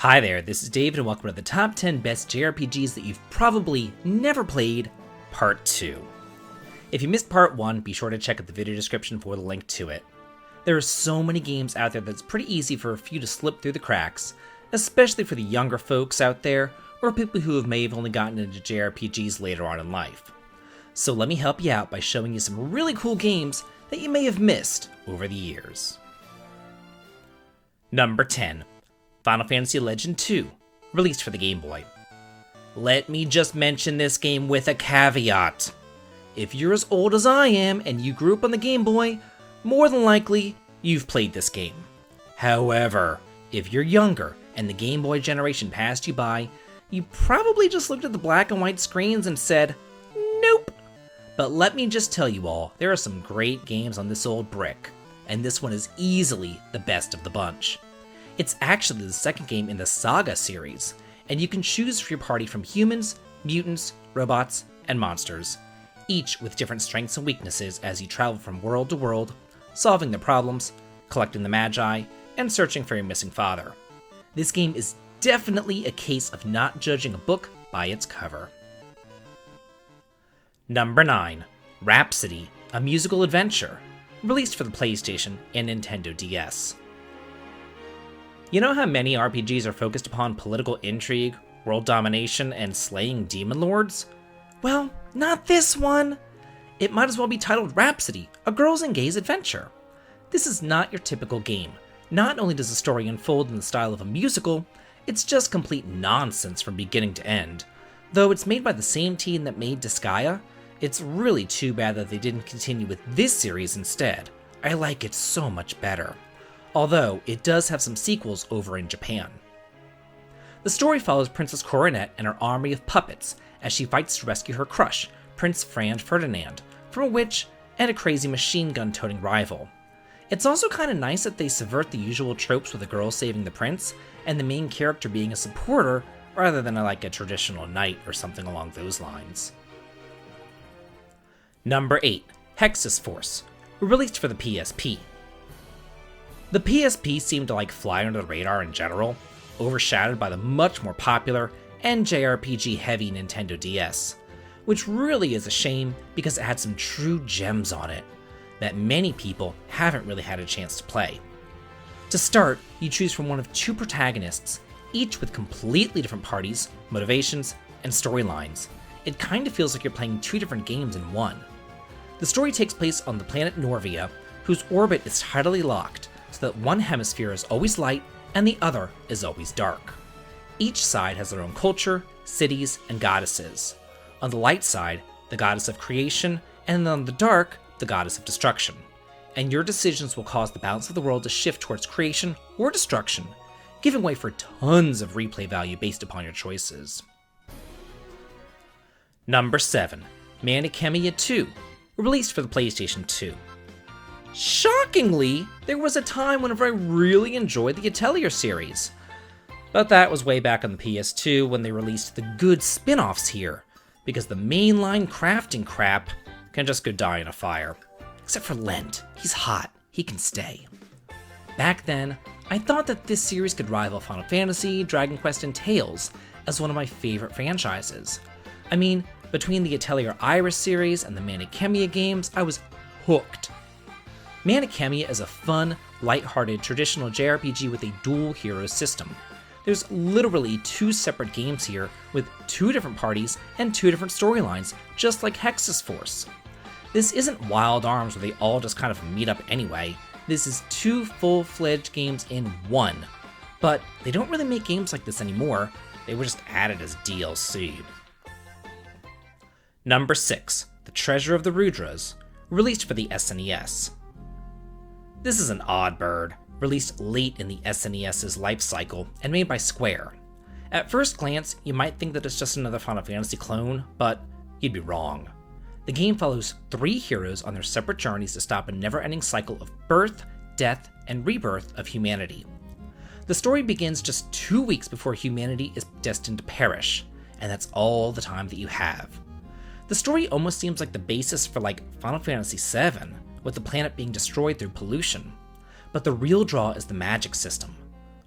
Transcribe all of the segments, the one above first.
Hi there, this is David and welcome to the top 10 best JRPGs that you've probably never played, part 2. If you missed part 1, be sure to check out the video description for the link to it. There are so many games out there that it's pretty easy for a few to slip through the cracks, especially for the younger folks out there, or people who may have only gotten into JRPGs later on in life. So let me help you out by showing you some really cool games that you may have missed over the years. Number 10. Final Fantasy Legend II, released for the Game Boy. Let me just mention this game with a caveat. If you're as old as I am and you grew up on the Game Boy, more than likely you've played this game. However, if you're younger and the Game Boy generation passed you by, you probably just looked at the black and white screens and said, nope. But let me just tell you all, there are some great games on this old brick, and this one is easily the best of the bunch. It's actually the second game in the Saga series, and you can choose for your party from humans, mutants, robots, and monsters, each with different strengths and weaknesses as you travel from world to world, solving their problems, collecting the Magi, and searching for your missing father. This game is definitely a case of not judging a book by its cover. Number 9. Rhapsody, a musical adventure, released for the PlayStation and Nintendo DS. You know how many RPGs are focused upon political intrigue, world domination, and slaying demon lords? Well, not this one! It might as well be titled Rhapsody, a girls and gays adventure. This is not your typical game. Not only does the story unfold in the style of a musical, it's just complete nonsense from beginning to end. Though it's made by the same team that made Disgaea, it's really too bad that they didn't continue with this series instead. I like it so much better. Although it does have some sequels over in Japan. The story follows Princess Coronet and her army of puppets as she fights to rescue her crush, Prince Franz Ferdinand, from a witch and a crazy machine gun-toting rival. It's also kind of nice that they subvert the usual tropes with a girl saving the prince and the main character being a supporter rather than like a traditional knight or something along those lines. Number 8. Hexis Force, released for the PSP. The PSP seemed to fly under the radar in general, overshadowed by the much more popular and JRPG heavy Nintendo DS, which really is a shame because it had some true gems on it that many people haven't really had a chance to play. To start, you choose from one of two protagonists, each with completely different parties, motivations, and storylines. It kind of feels like you're playing two different games in one. The story takes place on the planet Norvia, whose orbit is tidally locked, so that one hemisphere is always light and the other is always dark. Each side has their own culture, cities, and goddesses. On the light side, the goddess of creation, and on the dark, the goddess of destruction. And your decisions will cause the balance of the world to shift towards creation or destruction, giving way for tons of replay value based upon your choices. Number 7. Manikami II, released for the PlayStation 2. Shockingly, there was a time whenever I really enjoyed the Atelier series. But that was way back on the PS2 when they released the good spin-offs here, because the mainline crafting crap can just go die in a fire. Except for Lent, he's hot, he can stay. Back then, I thought that this series could rival Final Fantasy, Dragon Quest, and Tales as one of my favorite franchises. I mean, between the Atelier Iris series and the Manikami games, I was hooked. Manikami is a fun, lighthearted, traditional JRPG with a dual hero system. There's literally two separate games here with two different parties and two different storylines, just like Hexis Force. This isn't Wild Arms where they all just kind of meet up anyway. This is two full-fledged games in one. But they don't really make games like this anymore. They were just added as DLC. Number 6. The Treasure of the Ruras, released for the SNES. This is an odd bird, released late in the SNES's life cycle and made by Square. At first glance, you might think that it's just another Final Fantasy clone, but you'd be wrong. The game follows 3 heroes on their separate journeys to stop a never-ending cycle of birth, death, and rebirth of humanity. The story begins just 2 weeks before humanity is destined to perish, and that's all the time that you have. The story almost seems like the basis for Final Fantasy VII, with the planet being destroyed through pollution. But the real draw is the magic system.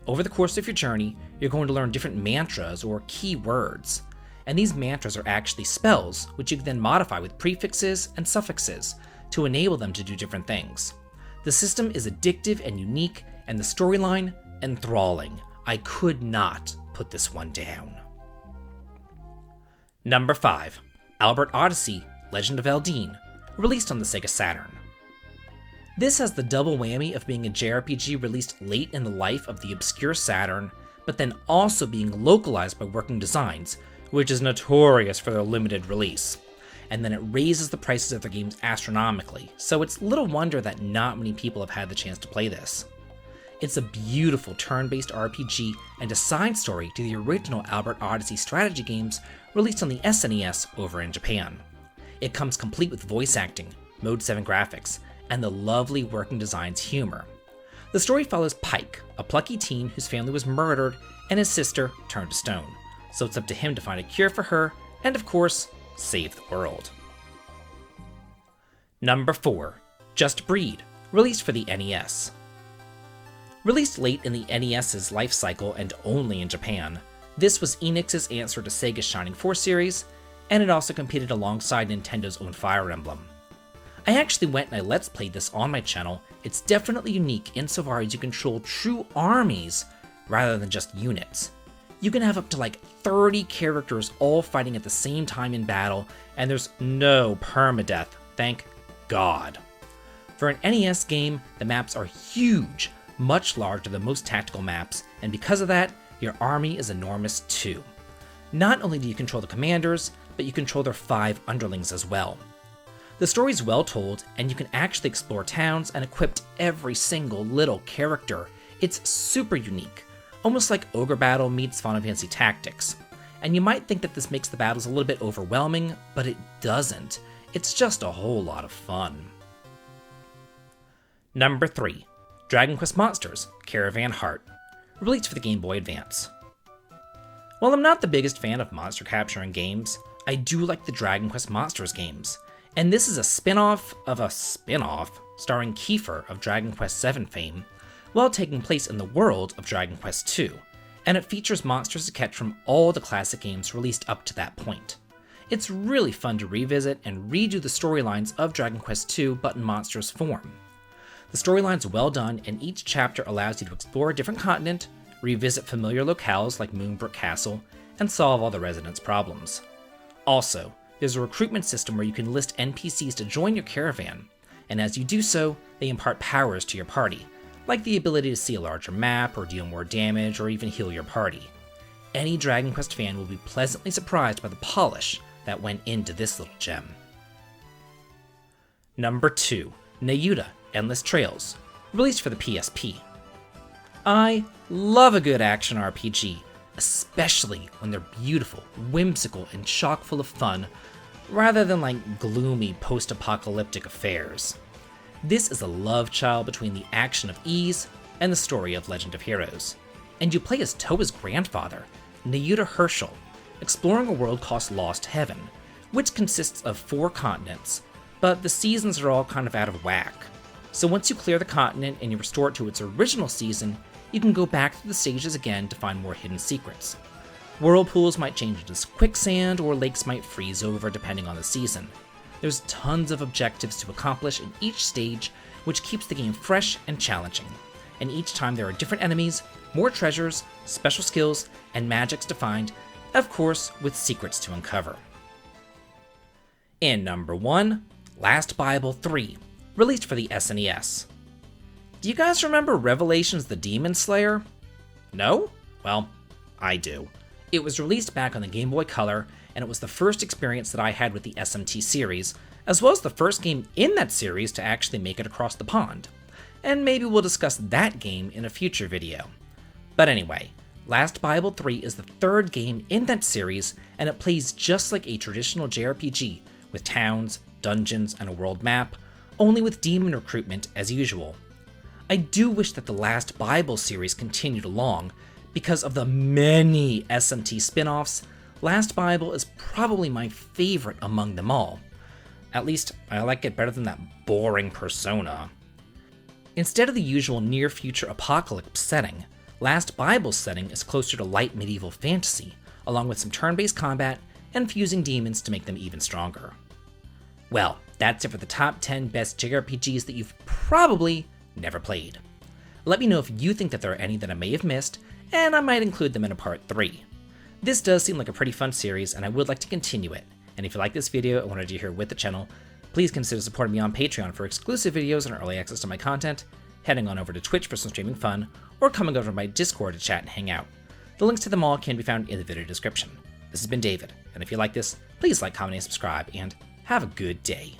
Over the course of your journey, you're going to learn different mantras or key words. And these mantras are actually spells, which you can then modify with prefixes and suffixes to enable them to do different things. The system is addictive and unique, and the storyline enthralling. I could not put this one down. Number 5. Albert Odyssey, Legend of Eldin, released on the Sega Saturn. This has the double whammy of being a JRPG released late in the life of the obscure Saturn, but then also being localized by Working Designs, which is notorious for their limited release. And then it raises the prices of their games astronomically, so it's little wonder that not many people have had the chance to play this. It's a beautiful turn-based RPG and a side story to the original Albert Odyssey strategy games released on the SNES over in Japan. It comes complete with voice acting, Mode 7 graphics, and the lovely Working Designs humor. The story follows Pike, a plucky teen whose family was murdered and his sister turned to stone, so it's up to him to find a cure for her and, of course, save the world. Number 4. Just Breed, released for the NES. Released late in the NES's life cycle and only in Japan, this was Enix's answer to Sega's Shining Force series, and it also competed alongside Nintendo's own Fire Emblem. I actually went and I Let's Played this on my channel. It's definitely unique insofar as you control true armies rather than just units. You can have up to like 30 characters all fighting at the same time in battle, and there's no permadeath, thank God. For an NES game, the maps are huge, much larger than most tactical maps, and because of that, your army is enormous too. Not only do you control the commanders, but you control their 5 underlings as well. The story's well told, and you can actually explore towns and equip every single little character. It's super unique, almost like Ogre Battle meets Final Fantasy Tactics. And you might think that this makes the battles a little bit overwhelming, but it doesn't. It's just a whole lot of fun. Number 3. Dragon Quest Monsters, Caravan Heart, released for the Game Boy Advance. While I'm not the biggest fan of monster capture in games, I do like the Dragon Quest Monsters games, and this is a spin-off of a spin-off starring Kiefer of Dragon Quest VII fame, while taking place in the world of Dragon Quest II, and it features monsters to catch from all the classic games released up to that point. It's really fun to revisit and redo the storylines of Dragon Quest II but in monsters form. The storyline's well done, and each chapter allows you to explore a different continent, revisit familiar locales like Moonbrook Castle, and solve all the residents' problems. Also, there's a recruitment system where you can list NPCs to join your caravan, and as you do so, they impart powers to your party, like the ability to see a larger map, or deal more damage, or even heal your party. Any Dragon Quest fan will be pleasantly surprised by the polish that went into this little gem. Number 2. Nyuta, Endless Trails, released for the PSP. I love a good action RPG, especially when they're beautiful, whimsical, and chock full of fun, rather than like gloomy post-apocalyptic affairs. This is a love child between the action of Ys and the story of Legend of Heroes. And you play as Toa's grandfather, Nyuta Herschel, exploring a world called Lost Heaven, which consists of 4 continents, but the seasons are all kind of out of whack. So once you clear the continent and you restore it to its original season, you can go back through the stages again to find more hidden secrets. Whirlpools might change into quicksand, or lakes might freeze over depending on the season. There's tons of objectives to accomplish in each stage, which keeps the game fresh and challenging. And each time there are different enemies, more treasures, special skills, and magics to find, of course with secrets to uncover. And number 1, Last Bible 3, released for the SNES. Do you guys remember Revelations the Demon Slayer? No? Well, I do. It was released back on the Game Boy Color, and it was the first experience that I had with the SMT series, as well as the first game in that series to actually make it across the pond. And maybe we'll discuss that game in a future video. But anyway, Last Bible 3 is the 3rd game in that series, and it plays just like a traditional JRPG, with towns, dungeons, and a world map, only with demon recruitment as usual. I do wish that the Last Bible series continued along. Because of the many SMT spin-offs, Last Bible is probably my favorite among them all. At least, I like it better than that boring Persona. Instead of the usual near-future apocalypse setting, Last Bible's setting is closer to light medieval fantasy, along with some turn-based combat and fusing demons to make them even stronger. Well, that's it for the top 10 best JRPGs that you've probably never played. Let me know if you think that there are any that I may have missed, and I might include them in a part 3. This does seem like a pretty fun series, and I would like to continue it. And if you like this video and wanted to hear with the channel, please consider supporting me on Patreon for exclusive videos and early access to my content, heading on over to Twitch for some streaming fun, or coming over to my Discord to chat and hang out. The links to them all can be found in the video description. This has been David, and if you like this, please like, comment, and subscribe, and have a good day.